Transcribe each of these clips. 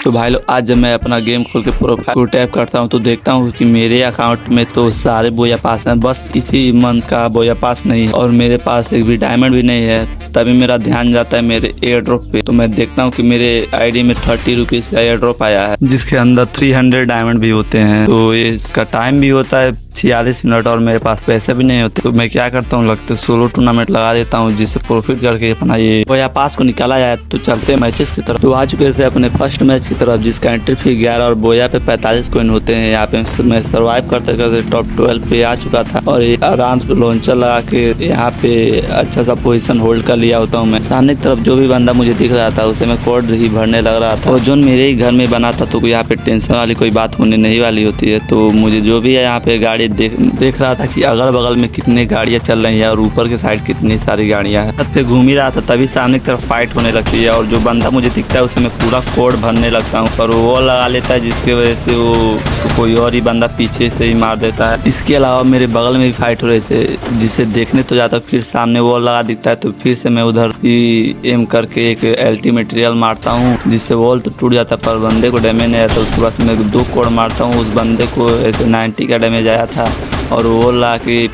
तो भाई लोग आज जब मैं अपना गेम खोल के प्रोफाइल को टैप करता हूँ तो देखता हूँ कि मेरे अकाउंट में तो सारे बोया पास हैं, बस इसी मंथ का बोया पास नहीं है और मेरे पास एक भी डायमंड भी नहीं है। तभी मेरा ध्यान जाता है मेरे एयर ड्रॉप पे, तो मैं देखता हूँ कि मेरे आईडी में 30 रुपीज का एयर ड्रॉप आया है जिसके अंदर 300 डायमंड भी होते हैं। तो इसका टाइम भी होता है 46 मिनट और मेरे पास पैसे भी नहीं होते। तो मैं क्या करता हूँ, लगते सोलो टूर्नामेंट लगा देता हूँ जिससे प्रॉफिट करके अपना ये बोया पास को निकाला जाए। तो चलते हैं मैचेस की तरफ। तो आ चुके थे अपने फर्स्ट मैच की तरफ जिसका एंट्री फी 11 और बोया पे 45 कॉइन होते हैं। यहाँ पे मैं सर्वाइव करते करते टॉप 12 पे आ चुका था और आराम से लॉन्चर लगा के यहाँ पे अच्छा सा पोजीशन होल्ड कर लिया होता हूँ। मैं सामने की तरफ जो भी बंदा मुझे दिख रहा था उसे मैं कोड ही भरने लग रहा था और जो मेरे ही घर में बना था, तो यहाँ पे टेंशन वाली कोई बात होने नहीं वाली होती है। तो मुझे जो भी है यहाँ पे गाड़ी देख रहा था कि अगल बगल में कितनी गाड़ियाँ चल रही हैं और ऊपर के साइड कितनी सारी गाड़ियाँ हैं। छत पे घूम ही रहा था तभी सामने की तरफ फाइट होने लगती है और जो बंदा मुझे दिखता है उसे मैं पूरा कोड भरने लगता हूँ, पर वो लगा लेता है जिसकी वजह से वो कोई और ही बंदा पीछे से ही मार देता है। इसके अलावा मेरे बगल में भी फाइट हो रहे थे जिसे देखने तो जाता, फिर सामने वॉल लगा दिखता है तो फिर से मैं उधर ही एम करके एक अल्टीमेटेरियल मारता हूँ जिससे वॉल तो टूट जाता पर बंदे को डैमेज नहीं आता। उसके बाद मैं 2 कोड मारता हूँ, उस बंदे को ऐसे 90 का डैमेज आया था और वो ला के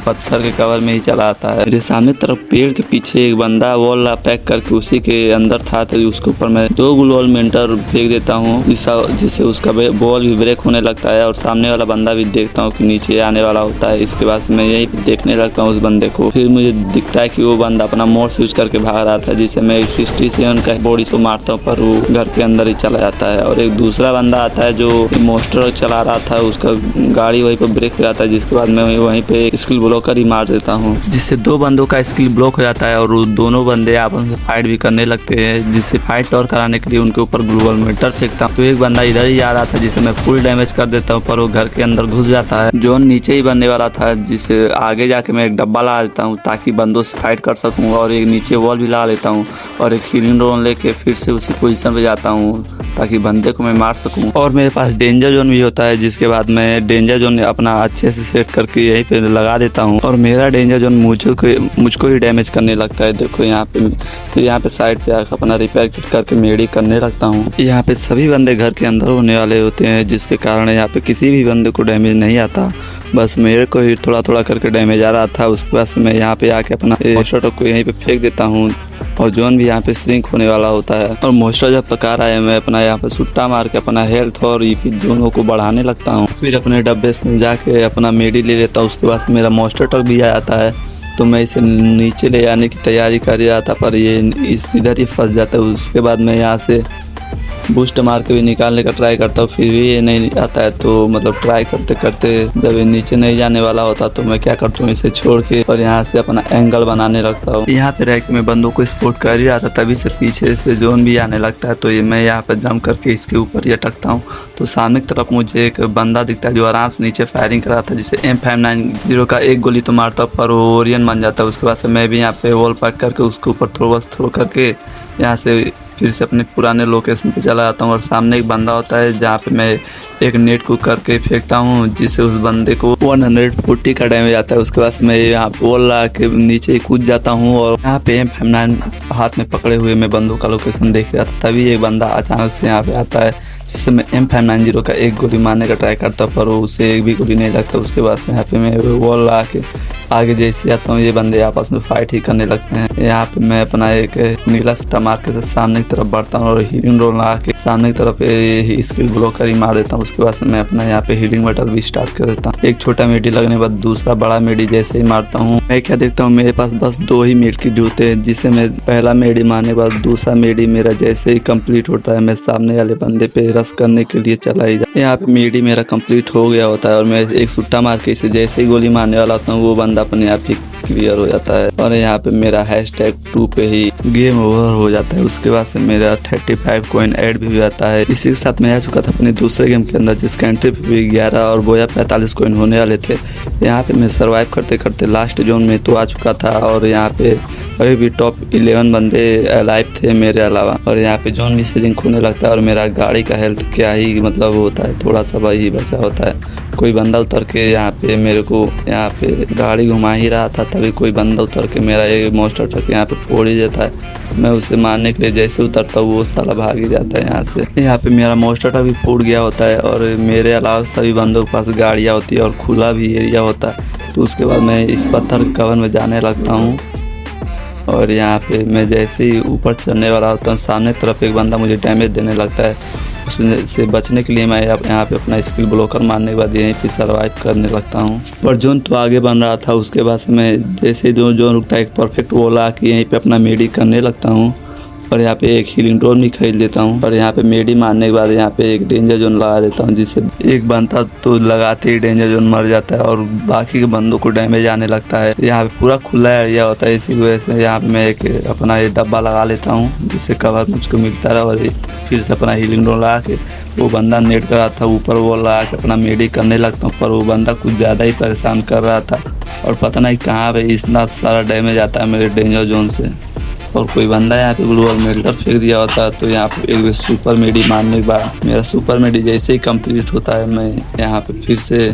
पत्थर के कवर में ही चला आता है। मेरे सामने तरफ पेड़ के पीछे एक बंदा वॉल पैक करके उसी के अंदर था, तो उसके ऊपर मैं 2 ग्लूवॉल मेंटर फेंक देता हूँ जिससे उसका बॉल भी ब्रेक होने लगता है और सामने वाला बंदा भी देखता हूँ कि नीचे आने वाला होता है। इसके बाद मैं यही देखने लगता हूँ उस बंदे को। फिर मुझे दिखता है कि वो बंदा अपना मोर्स यूज करके भाग रहा था जिसे मैं 67 का बॉडी को मारता हूँ पर वो घर के अंदर ही चला जाता है। और एक दूसरा बंदा आता है जो मोस्टर चला रहा था, उसका गाड़ी वहीं पर ब्रेक हो जाता है जिसके बाद मैं वहीं पे स्किल ब्लॉकर ही मार देता हूँ जिससे 2 बंदों का स्किल ब्लॉक हो जाता है और वो दोनों बंदे आपस में फाइट भी करने लगते हैं, जिससे फाइट और कराने के लिए उनके ऊपर ग्लूवॉल मेंटर फेंकता हूँ। तो एक बंदा इधर ही आ रहा था जिसे मैं फुल डैमेज कर देता हूँ पर वो घर के अंदर घुस जाता है। जोन नीचे ही बनने वाला था जिसे आगे जाके मैं एक डब्बा लगा देता हूँ ताकि बंदों से फाइट कर सकूँ और एक नीचे वॉल भी लगा लेता हूँ और एक हीलिंग ड्रोन लेके फिर से उसी पोजीशन पे जाता हूँ ताकि बंदे को मैं मार सकूँ। और मेरे पास डेंजर जोन भी होता है जिसके बाद मैं डेंजर जोन अपना अच्छे से सेट करके यहीं पे लगा देता हूँ और मेरा डेंजर जोन मुझको ही डैमेज करने लगता है। देखो यहाँ पे फिर यहाँ पे साइड पे आकर अपना रिपेयर किट करके मेडी करने लगता हूँ। यहाँ पे सभी बंदे घर के अंदर होने वाले होते हैं जिसके कारण यहाँ पे किसी भी बंदे को डैमेज नहीं आता, बस मेरे को ही थोड़ा थोड़ा करके डैमेज आ रहा था। उसके बाद मैं यहाँ पे आके अपना मोस्टर को यहीं पे फेंक देता हूँ और जोन भी यहाँ पे श्रिंक होने वाला होता है। और मोस्टर जब पका रहा है मैं अपना यहाँ पे सुट्टा मार के अपना हेल्थ और ईपी दोनों को बढ़ाने लगता हूँ। फिर अपने डब्बे से जाके अपना मेडी ले लेता हूँ। उसके बाद मेरा मोस्टर ट्रक भी आ जाता है तो मैं इसे नीचे ले आने की तैयारी कर रहा था पर ये इधर ही फंस जाता है। उसके बाद मैं यहाँ से बूस्ट मार के भी निकालने का ट्राई करता हूँ, फिर भी ये नहीं आता है। तो मतलब ट्राई करते करते जब ये नीचे नहीं जाने वाला होता तो मैं क्या करता हूँ, इसे छोड़ के और यहाँ से अपना एंगल बनाने लगता हूँ। यहाँ पे रह के मैं बंदों को स्पोर्ट कर ही रहा था तभी से पीछे से जोन भी आने लगता है तो ये मैं यहाँ पर जंप करके इसके ऊपर ही अटकता हूँ। तो सामने की तरफ मुझे एक बंदा दिखता है जो आराम से नीचे फायरिंग कर रहा था जिसे M590 का एक गोली तो मारता पर वो ओरियन बन जाता है। उसके बाद से मैं भी यहाँ पे वॉल पैक करके उसके ऊपर थ्रो करके यहाँ से फिर से अपने पुराने लोकेशन पे चला जाता हूँ और सामने एक बंदा होता है जहाँ पे मैं एक नेट को करके फेंकता हूँ जिससे उस बंदे को 140 का डैमेज आता है। उसके बाद मैं यहाँ पे वॉल लगा के नीचे कूद जाता हूँ और यहाँ पे M59 हाथ में पकड़े हुए मैं बंदों का लोकेशन देख रहा था तभी एक बंदा अचानक से यहाँ पे आता है जिससे मैं M590 का एक गोली मारने का ट्राई करता पर वो उसे एक भी गोली नहीं लगता। उसके बाद से यहाँ पे मैं वॉल लगा के आगे जैसे आता हूँ ये बंदे आपस में फाइट ही करने लगते हैं। यहाँ पे मैं अपना एक नीला सुट्टा मार के सामने की तरफ बढ़ता हूँ और हीलिंग रोल लगा के सामने की तरफ स्किल ब्लॉकर ही मार देता हूँ। उसके बाद से मैं अपना यहाँ पे हीलिंग बटन भी स्टार्ट कर देता हूँ। एक छोटा मेडी लगने के बाद दूसरा बड़ा मेडी जैसे ही मारता हूँ। मैं क्या देखता हूँ मेरे पास बस 2 ही मेड की जूते हैं जिसे मैं पहला मेडी मारने के बाद दूसरा मेडी मेरा जैसे ही कंप्लीट होता है मैं सामने वाले बंदे पे रश करने के लिए चला ही जाता। यहाँ पे मेडी मेरा कंप्लीट हो गया होता है और मैं एक सुट्टा मार के इसे जैसे ही गोली मारने वाला होता हूँ वो बंदा अपने आप ही क्लियर हो जाता है और यहाँ पे मेरा #2 पे ही गेम ओवर हो जाता है। उसके बाद से मेरा 35 कॉइन ऐड भी हो जाता है। इसी के साथ मैं आ चुका था अपने दूसरे गेम के अंदर जिसका एंट्री भी 11 और बोया 45 कॉइन होने वाले थे। यहाँ पे मैं सर्वाइव करते करते लास्ट जोन में तो आ चुका था और यहाँ पे अभी भी टॉप 11 बंदे अलाइव थे मेरे अलावा। और यहाँ पे जोन भी सिलिंग होने लगता है और मेरा गाड़ी का हेल्थ क्या ही मतलब होता है, थोड़ा सा वही बचा होता है। कोई बंदा उतर के यहाँ पे मेरे को यहाँ पे गाड़ी घुमा ही रहा था, तभी कोई बंदा उतर के मेरा ये मॉन्स्टर ट्रक यहाँ पे फोड़ ही देता है। मैं उसे मारने के लिए जैसे उतरता हूँ वो साला भाग ही जाता है यहाँ से। यहाँ पे मेरा मॉन्स्टर ट्रक भी फूट गया होता है और मेरे अलावा सभी बंदों के पास गाड़ियाँ होती है और खुला भी एरिया होता है। तो उसके बाद मैं इस पत्थर कवर में जाने लगता हूँ और यहाँ पे मैं जैसे ही ऊपर चढ़ने वाला होता हूँ, सामने तरफ एक बंदा मुझे डैमेज देने लगता है। उससे बचने के लिए मैं यहाँ पे अपना स्किल ब्लॉकर मारने के बाद यहीं पे सर्वाइव करने लगता हूँ। और जोन तो आगे बन रहा था, उसके बाद से मैं जैसे जोन रुकता है एक परफेक्ट वो ला के यहीं पे अपना मेडी करने लगता हूँ और यहाँ पे एक हीलिंग ड्रोन भी खरीद लेता हूँ। और यहाँ पे मेडी मारने के बाद यहाँ पे एक डेंजर जोन लगा देता हूँ, जिससे एक बंदा तो लगाते ही डेंजर जोन मर जाता है और बाकी के बंदों को डैमेज आने लगता है। यहाँ पे पूरा खुला एरिया होता है, इसी वजह से यहाँ पे मैं एक अपना ये डब्बा लगा लेता हूँ जिससे कवर मुझको मिलता रहा। और फिर से अपना हीलिंग ड्रोन लगा के वो बंदा नेट कर रहा था ऊपर वो लगा के अपना मेडी करने लगता हूँ, पर वो बंदा कुछ ज़्यादा ही परेशान कर रहा था और पता नहीं कहाँ पे इतना सारा डैमेज आता है मेरे डेंजर जोन से। और कोई बंदा यहाँ पे ग्लूवल मेल्टर फेंक दिया होता है। तो यहाँ पे एक सुपर मेडी मारने के बाद मेरा सुपर मेडी जैसे ही कंप्लीट होता है, मैं यहाँ पे फिर से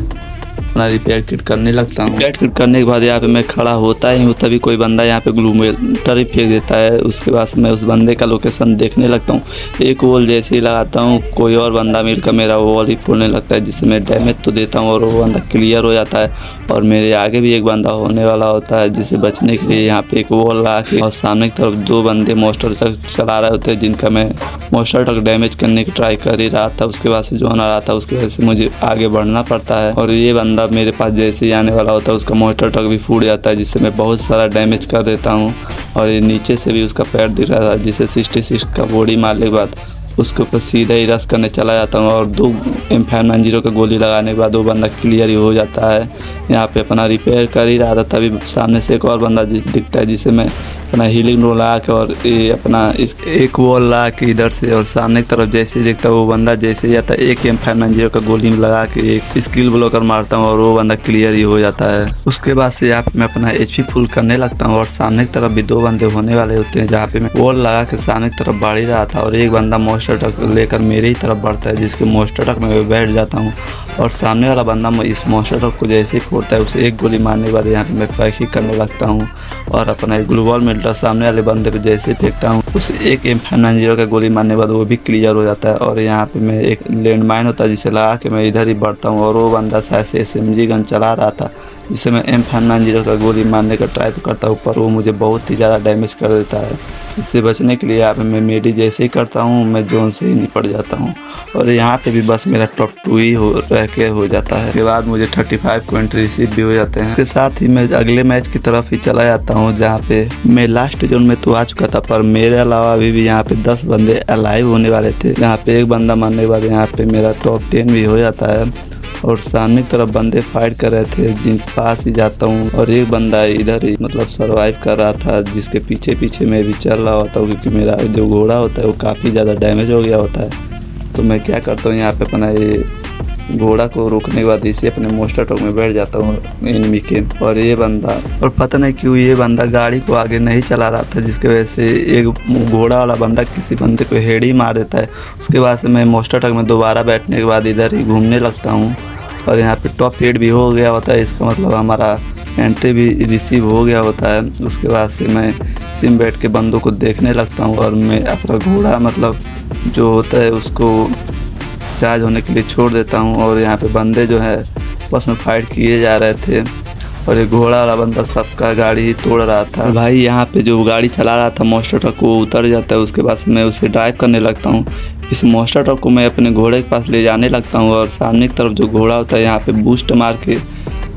अपना रिपेयर किट करने लगता हूँ। रिपेयर किट करने के बाद यहाँ पे मैं खड़ा होता ही हूँ, तभी कोई बंदा यहाँ पे ग्लू मेल्टर ही फेंक देता है। उसके बाद मैं उस बंदे का लोकेशन देखने लगता हूँ। एक वॉल जैसे ही लगाता हूँ, कोई और बंदा मिलकर मेरा वॉल ही फोड़ने लगता है, जिससे मैं डैमेज तो देता हूँ और वो बंदा क्लियर हो जाता है। और मेरे आगे भी एक बंदा होने वाला होता है, जिसे बचने के लिए यहाँ पे एक वॉल लगा के और सामने की तरफ दो बंदे मॉन्स्टर ट्रक चला रहे होते हैं, जिनका मैं मॉन्स्टर ट्रक डैमेज करने की ट्राई कर ही रहा था। उसके बाद से जोन आ रहा था, उसकी वजह से मुझे आगे बढ़ना पड़ता है। और ये बंदा मेरे पास जैसे ही आने वाला होता है, उसका मॉन्स्टर ट्रक भी फूट जाता है, जिससे मैं बहुत सारा डैमेज कर देता हूँ। और ये नीचे से भी उसका पैर दिख रहा था, जिसे 66 का बॉडी मारने के बाद उसके ऊपर सीधा ही रश करने चला जाता हूँ और 2 M590 का गोली लगाने के बाद वो बंदा क्लियर ही हो जाता है। यहाँ पे अपना रिपेयर कर ही रहा था, तभी सामने से एक और बंदा दिखता है, जिसे मैं अपना हीलिंग रोल लगा के और ये अपना इस एक वॉल लगा के इधर से और सामने की तरफ जैसे ही देखता है वो बंदा जैसे ही आता है, एक M590 का गोली लगा के एक स्किल ब्लॉकर मारता हूँ और वो बंदा क्लियर ही हो जाता है। उसके बाद से यहाँ पे मैं अपना HP फुल करने लगता हूँ और सामने की तरफ भी 2 बंदे होने वाले होते हैं, जहाँ पे मैं वॉल लगा के सामने की तरफ बढ़ ही रहा था और एक बंदा मॉन्स्टर ट्रक लेकर मेरे ही तरफ बढ़ता है, जिसके मॉन्स्टर ट्रक में बैठ जाता हूँ। और सामने वाला बंदा इस मॉन्स्टर ट्रक को जैसे ही फोड़ता है, उसे एक गोली मारने के बाद यहाँ पे मैं पैक ही करने लगता हूँ और अपना एक ग्लूवॉल मेल्टर सामने वाले बंदे पे जैसे ही फेंकता हूँ, उसे एक M590 का गोली मारने के बाद वो भी क्लियर हो जाता है। और यहाँ पे मैं एक लैंडमाइन होता है, जिसे लगा के मैं इधर ही बढ़ता हूँ और वो बंदा शायद से SMG गन चला रहा था, जिसे मैं M590 का गोली मारने का ट्राई तो करता हूँ, पर वो मुझे बहुत ही ज़्यादा डैमेज कर देता है। इससे बचने के लिए यहाँ पे मैं मेडी जैसे ही करता हूँ, मैं जोन से ही निपट जाता हूँ और यहाँ पे भी बस मेरा टॉप 2 ही रह के हो जाता है। उसके बाद मुझे 35 पॉइंट रिसीव भी हो जाते हैं। इसके साथ ही मैं अगले मैच की तरफ ही चला जाता हूँ, जहाँ पे मैं लास्ट जोन में तो आ चुका था, पर मेरे अलावा अभी भी यहाँ पे 10 बंदे अलाइव होने वाले थे। यहाँ पे एक बंदा मारने के बाद यहाँ पे मेरा टॉप 10 भी हो जाता है और सामने की तरफ बंदे फाइट कर रहे थे, जिनके पास ही जाता हूँ और एक बंदा इधर ही मतलब सरवाइव कर रहा था, जिसके पीछे पीछे मैं भी चल रहा होता हूँ, क्योंकि मेरा जो घोड़ा होता है वो काफ़ी ज़्यादा डैमेज हो गया होता है। तो मैं क्या करता हूँ, यहाँ पे अपना ये घोड़ा को रोकने के बाद इसे अपने मॉन्स्टर ट्रक में बैठ जाता हूँ एनिमी के। और ये बंदा और पता नहीं क्यों ये बंदा गाड़ी को आगे नहीं चला रहा था, जिसकी वजह से एक घोड़ा वाला बंदा किसी बंदे को हेड ही मार देता है। उसके बाद से मैं मॉन्स्टर ट्रक में दोबारा बैठने के बाद इधर ही घूमने लगता हूँ और यहाँ पे टॉप 8 भी हो गया होता है, इसका मतलब हमारा एंट्री भी रिसीव हो गया होता है। उसके बाद से मैं सिम बैठ के बंदों को देखने लगता हूँ और मैं अपना घोड़ा मतलब जो होता है उसको चार्ज होने के लिए छोड़ देता हूँ और यहाँ पे बंदे जो है बस में फाइट किए जा रहे थे और ये घोड़ा वाला बंदा सबका गाड़ी ही तोड़ रहा था। भाई यहाँ पे जो गाड़ी चला रहा था मॉन्स्टर ट्रक, वो उतर जाता है। उसके बाद से मैं उसे ड्राइव करने लगता हूँ। इस मॉन्स्टर ट्रक को मैं अपने घोड़े के पास ले जाने लगता हूँ और सामने की तरफ जो घोड़ा होता है यहाँ पे बूस्ट मार के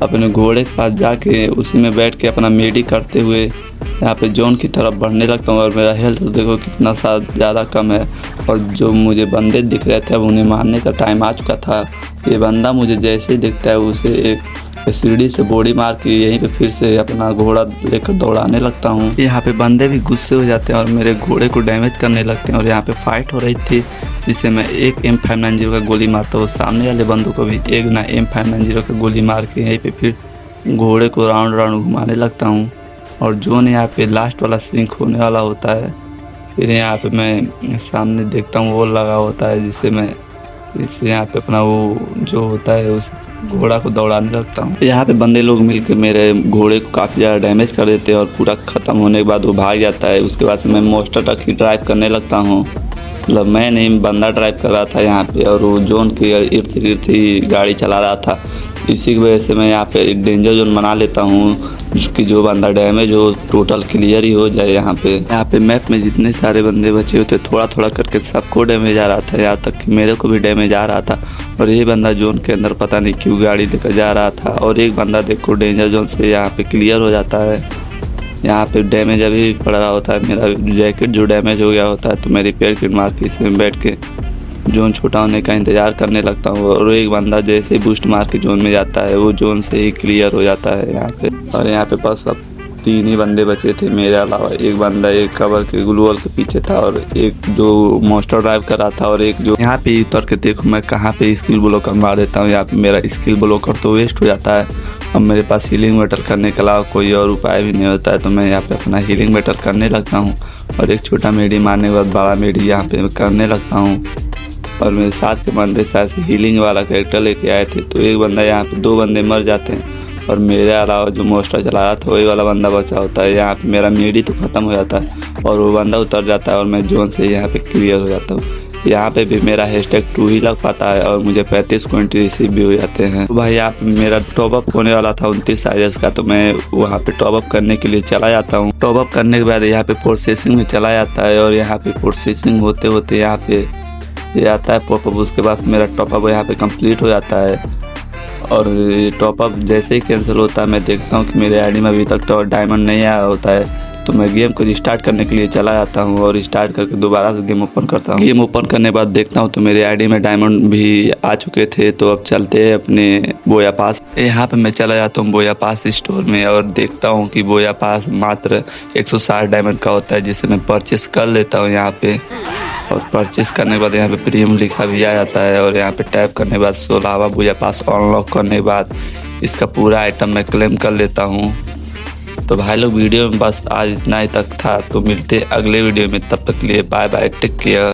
अपने घोड़े के पास जाके उसी में बैठ के अपना मेडी करते हुए यहाँ पे जोन की तरफ बढ़ने लगता हूँ। और मेरा हेल्थ तो देखो कितना सा ज़्यादा कम है और जो मुझे बंदे दिख रहे थे अब उन्हें मारने का टाइम आ चुका था। ये बंदा मुझे जैसे ही दिखता है उसे एक सीढ़ी से बॉडी मार के यहीं पे फिर से अपना घोड़ा लेकर दौड़ाने लगता हूँ। यहाँ पे बंदे भी गुस्से हो जाते हैं और मेरे घोड़े को डैमेज करने लगते हैं और यहाँ पे फाइट हो रही थी, जिससे मैं एक M590 का गोली मारता हूँ। सामने वाले बंदों को भी एक ना M590 का गोली मार के यहीं पे फिर घोड़े को राउंड राउंड घुमाने लगता हूँ। और जोन यहाँ पे लास्ट वाला सिंक होने वाला होता है। फिर यहाँ पे मैं सामने देखता हूँ वो लगा होता है, जिससे मैं इससे यहाँ पे अपना वो जो होता है उस घोड़ा को दौड़ाने लगता हूँ। यहाँ पे बंदे लोग मिलकर मेरे घोड़े को काफ़ी ज़्यादा डैमेज कर देते हैं और पूरा ख़त्म होने के बाद वो भाग जाता है। उसके बाद से मैं मोस्टर ट्रक ही ड्राइव करने लगता हूँ। मतलब मैं नहीं, बंदा ड्राइव कर रहा था यहाँ पे, और वो जोन के इर्द गिर्द ही गाड़ी चला रहा था। इसी की वजह से मैं यहाँ पे एक डेंजर जोन बना लेता हूँ कि जो बंदा डैमेज हो टोटल क्लियर ही हो जाए। यहाँ पे मैप में जितने सारे बंदे बचे होते थोड़ा थोड़ा करके सबको डैमेज आ रहा था, यहाँ तक कि मेरे को भी डैमेज आ रहा था। और ये बंदा जोन के अंदर पता नहीं क्यों गाड़ी लेकर जा रहा था, और एक बंदा देखो डेंजर जोन से यहाँ पे क्लियर हो जाता है। यहाँ पे डैमेज अभी भी पड़ रहा होता है, मेरा जैकेट जो डैमेज हो गया होता है, तो मैं रिपेयर किट मार के इसमें बैठ के जोन छोटा होने का इंतज़ार करने लगता हूँ। और एक बंदा जैसे ही बूस्ट मार के जोन में जाता है वो जोन से ही क्लियर हो जाता है यहाँ पे। और यहाँ पे बस अब 3 ही बंदे बचे थे मेरे अलावा। एक बंदा एक कवर के ग्लू वॉल के पीछे था, और एक जो मोस्टर ड्राइव कर रहा था, और एक जो यहाँ पे उतर के देखो मैं कहाँ पे स्किल ब्लॉकर मार देता हूँ। यहाँ पे मेरा स्किल ब्लॉकर तो वेस्ट हो जाता है। अब मेरे पास हीलिंग मेटल करने के अलावा कोई और उपाय भी नहीं होता है, तो मैं यहाँ पे अपना हीलिंग मेटल करने लगता हूँ। और एक छोटा मेडी मारने के बाद बड़ा मेडी यहाँ पे करने लगता हूँ। और मेरे साथ के बंदे शायद से हीलिंग वाला कैरेक्टर लेके आए थे, तो एक बंदा यहाँ पे 2 बंदे मर जाते हैं, और मेरे अलावा जो मोस्टर चला रहा था वही वाला बंदा बचा होता है। यहाँ पे मेरा मेडी तो ख़त्म हो जाता है और वो बंदा उतर जाता है, और मैं जोन से यहाँ पे क्लियर हो जाता हूँ। यहाँ पे भी मेरा #2 ही लग पाता है, और मुझे 35 पॉइंट रिसीव भी हो जाते हैं। तो भाई यहाँ पे मेरा टॉपअप होने वाला था 29 आयरस का, तो मैं वहाँ पे टॉपअप करने के लिए चला जाता हूँ। टॉपअप करने के बाद यहाँ पे प्रोसेसिंग में चला जाता है, और यहाँ पे प्रोसेसिंग होते होते यहाँ पे ये आता है पॉपअप। उसके बाद मेरा टॉपअप यहाँ पे कंप्लीट हो जाता है। और टॉपअप जैसे ही कैंसिल होता है मैं देखता हूँ कि मेरे आईडी में अभी तक डायमंड नहीं आया होता है, तो मैं गेम को रिस्टार्ट करने के लिए चला जाता हूँ, और रिस्टार्ट करके दोबारा से गेम ओपन करता हूँ। गेम ओपन करने के बाद देखता हूँ तो मेरे आईडी में डायमंड भी आ चुके थे। तो अब चलते हैं अपने बोया पास। यहाँ पे मैं चला जाता हूँ बोया पास स्टोर में, और देखता हूँ कि बोया पास मात्र 160 डायमंड का होता है, जिसे मैं परचेस कर लेता हूँ यहाँ पे। और परचेस करने के बाद यहाँ पे प्रीमियम लिखा भी आ जाता है, और यहाँ पे टैप करने के बाद 16वां बोया पास अनलॉक करने के बाद इसका पूरा आइटम मैं क्लेम कर लेता हूँ। तो भाई लोग वीडियो में बस आज इतना ही तक था, तो मिलते अगले वीडियो में। तब तक के लिए बाय बाय, टेक केयर।